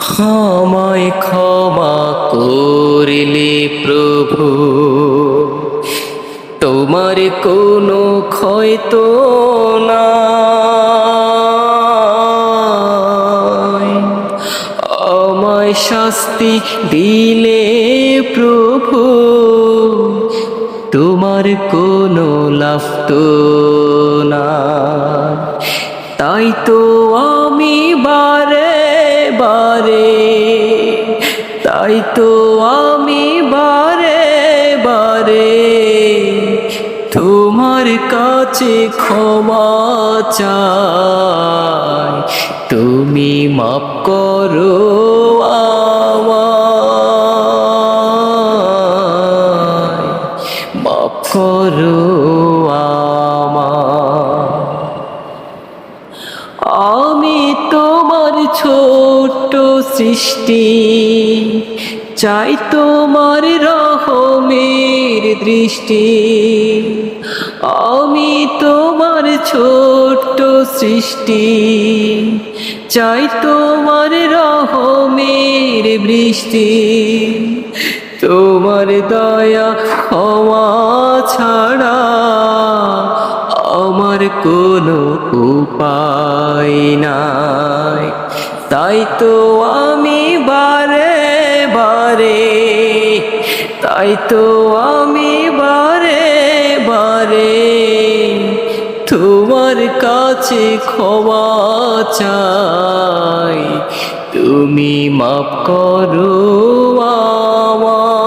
আমায় ক্ষমা করলে প্রভু, তোমার কোনো ক্ষয় তো নাই। আমায় শাস্তি দিলে প্রভু, তোমার কোনো লাভ তো নাই। তাই তো আমি বারে বারে, তাই তো আমি বারে বারে তোমার কাছে ক্ষমা চাই। তুমি মাফ করো আমায়, মাফ করো আমায়। আমি তোমার ছোট্ট সৃষ্টি, চাই তোমার রহমের দৃষ্টি। আমি তোমার ছোট্ট সৃষ্টি, চাই তোমার রহমের বৃষ্টি। তোমার দয়া ক্ষমা ছাড়া আমার কোনো উপায় নাই। তাই তো আমি বারে বারে, তাই তো আমি বারে বারে তোমার কাছে ক্ষমা চাই। তুমি মাফ করো আমায়।